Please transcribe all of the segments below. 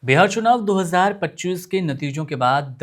बिहार चुनाव 2025 के नतीजों के बाद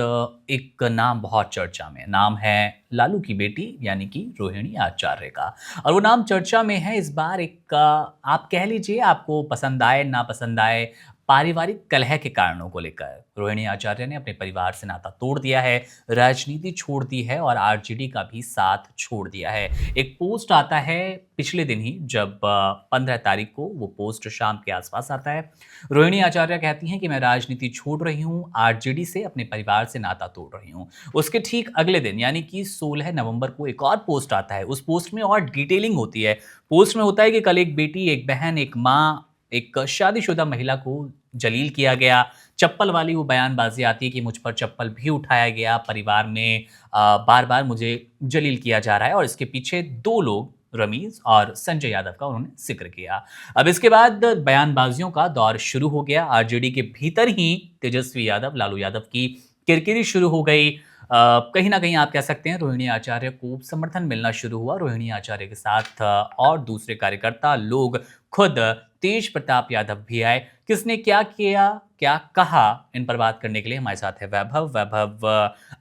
एक नाम बहुत चर्चा में है। नाम है लालू की बेटी यानी कि रोहिणी आचार्य का। और वो नाम चर्चा में है इस बार एक आप कह लीजिए, आपको पसंद आए ना पसंद आए, पारिवारिक कलह के कारणों को लेकर रोहिणी आचार्य ने अपने परिवार से नाता तोड़ दिया है, राजनीति छोड़ दी है और आरजेडी का भी साथ छोड़ दिया है। एक पोस्ट आता है पिछले दिन ही, जब 15 तारीख को वो पोस्ट शाम के आसपास आता है। रोहिणी आचार्य कहती हैं कि मैं राजनीति छोड़ रही हूँ, आरजेडी से अपने परिवार से नाता तोड़ रही हूँ। उसके ठीक अगले दिन यानी कि 16 नवंबर को एक और पोस्ट आता है। उस पोस्ट में और डिटेलिंग होती है। पोस्ट में होता है कि कल एक बेटी, एक बहन, एक माँ, एक शादीशुदा महिला को जलील किया गया। चप्पल वाली वो बयानबाजी आती है कि मुझ पर चप्पल भी उठाया गया, परिवार में बार बार मुझे जलील किया जा रहा है। और इसके पीछे दो लोग, रमीज और संजय यादव, का उन्होंने जिक्र किया। अब इसके बाद बयानबाजियों का दौर शुरू हो गया। आरजेडी के भीतर ही तेजस्वी यादव, लालू यादव की किरकिरी शुरू हो गई। कहीं ना कहीं आप कह सकते हैं रोहिणी आचार्य को समर्थन मिलना शुरू हुआ। रोहिणी आचार्य के साथ और दूसरे कार्यकर्ता लोग, खुद तेज प्रताप यादव भी आए। किसने क्या किया, क्या कहा, इन पर बात करने के लिए हमारे साथ है वैभव। वैभव,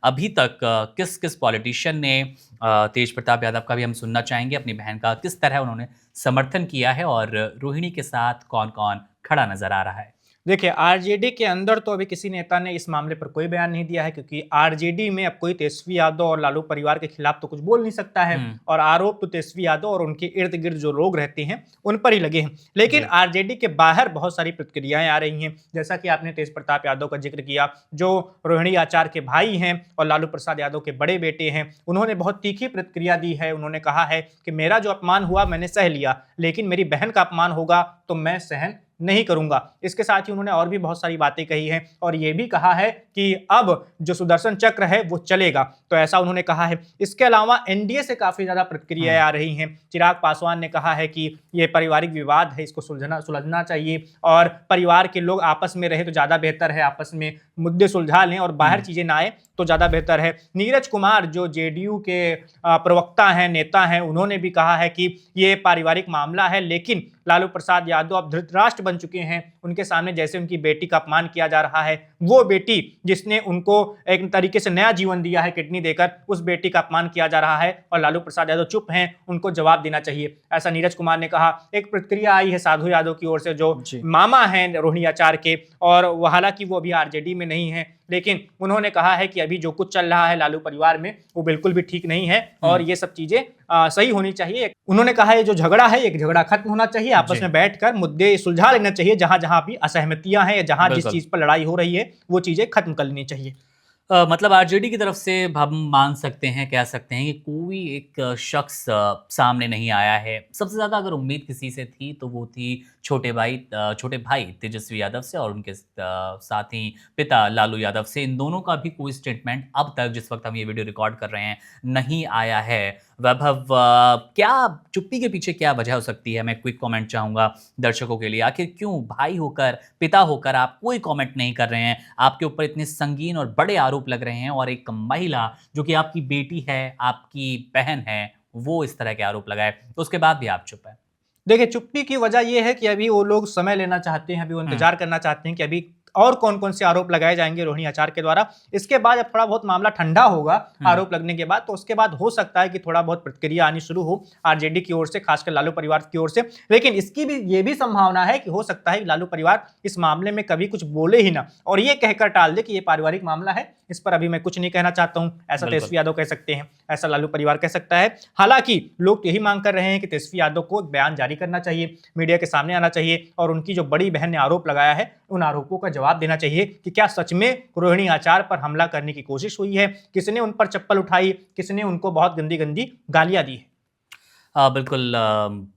अभी तक किस किस पॉलिटिशियन ने, तेज प्रताप यादव का भी हम सुनना चाहेंगे, अपनी बहन का किस तरह उन्होंने समर्थन किया है, और रोहिणी के साथ कौन कौन खड़ा नजर आ रहा है? देखिए, आरजेडी के अंदर तो अभी किसी नेता ने इस मामले पर कोई बयान नहीं दिया है, क्योंकि आरजेडी में अब कोई तेजस्वी यादव और लालू परिवार के खिलाफ तो कुछ बोल नहीं सकता है। हम्म। और आरोप तो तेजस्वी यादव और उनके इर्द गिर्द जो लोग रहते हैं उन पर ही लगे हैं। लेकिन जी। आरजेडी के बाहर बहुत सारी प्रतिक्रियाएं आ रही हैं, जैसा कि आपने तेज प्रताप यादव का जिक्र किया, जो रोहिणी आचार्य के भाई हैं और लालू प्रसाद यादव के बड़े बेटे हैं। उन्होंने बहुत तीखी प्रतिक्रिया दी है। उन्होंने कहा है कि मेरा जो अपमान हुआ मैंने सह लिया, लेकिन मेरी बहन का अपमान होगा तो मैं सहन नहीं करूंगा। इसके साथ ही उन्होंने और भी बहुत सारी बातें कही हैं और यह भी कहा है कि अब जो सुदर्शन चक्र है वो चलेगा, तो ऐसा उन्होंने कहा है। इसके अलावा एनडीए से काफी ज्यादा प्रतिक्रियाएं आ रही हैं। चिराग पासवान ने कहा है कि यह पारिवारिक विवाद है, इसको सुलझना चाहिए और परिवार के लोग आपस में रहे तो ज्यादा बेहतर है, आपस में मुद्दे सुलझा लें और बाहर हम्म। चीजें ना आए तो ज्यादा बेहतर है। नीरज कुमार जो जेडीयू के प्रवक्ता हैं, नेता हैं, उन्होंने भी कहा है कि ये पारिवारिक मामला है, लेकिन लालू प्रसाद यादव अब धृतराष्ट्र बन चुके हैं। उनके सामने जैसे उनकी बेटी का अपमान किया जा रहा है, वो बेटी जिसने उनको एक तरीके से नया जीवन दिया है किडनी देकर, उस बेटी का अपमान किया जा रहा है और लालू प्रसाद यादव चुप हैं, उनको जवाब देना चाहिए, ऐसा नीरज कुमार ने कहा। एक प्रतिक्रिया आई है साधु यादव की ओर से, जो जी। मामा हैं रोहिणी आचार्य के, और वो हालांकि वो अभी आरजेडी में नहीं है, लेकिन उन्होंने कहा है कि अभी जो कुछ चल रहा है लालू परिवार में वो बिल्कुल भी ठीक नहीं है और हम्म। ये सब चीजें सही होनी चाहिए। उन्होंने कहा है जो झगड़ा है एक झगड़ा खत्म होना चाहिए, आपस जी। में बैठकर मुद्दे सुलझा लेना चाहिए, जहां जहां भी असहमतियां हैं या जहां जिस बिल्कुल। चीज पर लड़ाई हो रही है वो चीजें खत्म कर लेनी चाहिए। मतलब आरजेडी की तरफ से हम मान सकते हैं, कह सकते हैं कि कोई एक शख्स सामने नहीं आया है। सबसे ज़्यादा अगर उम्मीद किसी से थी तो वो थी छोटे भाई तेजस्वी यादव से, और उनके साथ ही पिता लालू यादव से। इन दोनों का भी कोई स्टेटमेंट अब तक, जिस वक्त हम ये वीडियो रिकॉर्ड कर रहे हैं, नहीं आया है। वैभव, क्या चुप्पी के पीछे क्या वजह हो सकती है? मैं क्विक कमेंट चाहूँगा दर्शकों के लिए। आखिर क्यों भाई होकर, पिता होकर आप कोई कमेंट नहीं कर रहे हैं? आपके ऊपर इतने संगीन और बड़े आरोप लग रहे हैं, और एक महिला जो कि आपकी बेटी है, आपकी बहन है, वो इस तरह के आरोप लगाए, तो उसके बाद भी आप चुप हैं। देखिए, चुप्पी की वजह यह है कि अभी वो लोग समय लेना चाहते हैं, अभी वो हुँ। इंतजार करना चाहते हैं कि अभी और कौन कौन से आरोप लगाए जाएंगे रोहिणी आचार्य के द्वारा। इसके बाद जब थोड़ा बहुत मामला ठंडा होगा हुँ। आरोप लगने के बाद, तो उसके बाद हो सकता है कि थोड़ा बहुत प्रतिक्रिया आनी शुरू हो आरजेडी की ओर से, खासकर लालू परिवार की ओर से। लेकिन इसकी भी ये भी संभावना है कि हो सकता है कि लालू परिवार इस मामले में कभी कुछ बोले ही ना और ये कहकर टाल दे कि ये पारिवारिक मामला है, इस पर अभी मैं कुछ नहीं कहना चाहता हूं। ऐसा बिल्कुल। तेजस्वी यादव कह सकते हैं, ऐसा लालू परिवार कह सकता है। हालांकि लोग यही मांग कर रहे हैं कि तेजस्वी यादव को एक बयान जारी करना चाहिए, मीडिया के सामने आना चाहिए और उनकी जो बड़ी बहन ने आरोप लगाया है उन आरोपों का जवाब देना चाहिए कि क्या सच में रोहिणी आचार्य पर हमला करने की कोशिश हुई है, किसने उन पर चप्पल उठाई, किसने उनको बहुत गंदी गंदी गालियां दी है। बिल्कुल।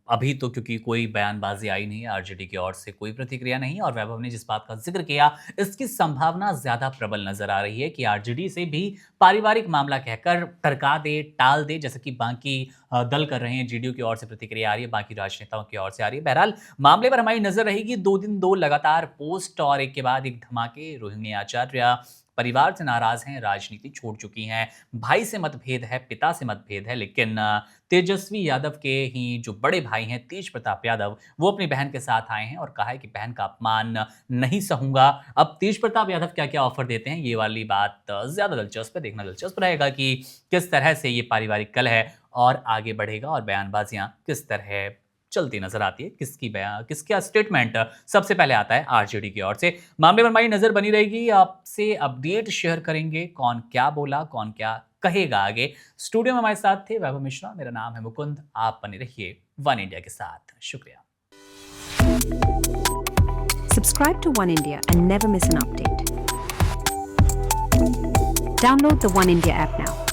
अभी तो क्योंकि कोई बयानबाजी आई नहीं है, आरजेडी की ओर से कोई प्रतिक्रिया नहीं, और वैभव ने जिस बात का जिक्र किया, इसकी संभावना ज़्यादा प्रबल नज़र आ रही है कि आरजेडी से भी पारिवारिक मामला कहकर टरका दे, टाल दे, जैसे कि बाकी दल कर रहे हैं। जेडीयू की ओर से प्रतिक्रिया आ रही है, बाकी राजनेताओं की ओर से आ रही है। बहरहाल, मामले पर हमारी नज़र रहेगी। 2 दिन 2 लगातार पोस्ट और एक के बाद एक धमाके। रोहिणी आचार्य परिवार से नाराज़ हैं, राजनीति छोड़ चुकी हैं, भाई से मतभेद है, पिता से मतभेद है, लेकिन तेजस्वी यादव के ही जो बड़े भाई भाई हैं तेज प्रताप यादव, वो अपनी बहन के साथ आए हैं और कहा है कि बहन का अपमान नहीं सहूँगा। अब तेज प्रताप यादव क्या-क्या ऑफ़र देते हैं, ये वाली बात ज़्यादा दिलचस्प है, देखना दिलचस्प रहेगा कि किस तरह से ये पारिवारिक कलह और आगे बढ़ेगा और बयानबाज़ियाँ किस तरह चलती नज़र आती है, किसका स्टेटमेंट सबसे पहले आता है आरजेडी की ओर से। मामले पर हमारी नज़र बनी रहेगी, आपसे अपडेट शेयर करेंगे, कौन क्या बोला, कौन क्या कहेगा आगे। स्टूडियो में हमारे साथ थे वैभव मिश्रा, मेरा नाम है मुकुंद, आप बने रहिए वन इंडिया के साथ। शुक्रिया। Subscribe to One India and never miss an update. Download the One India app now.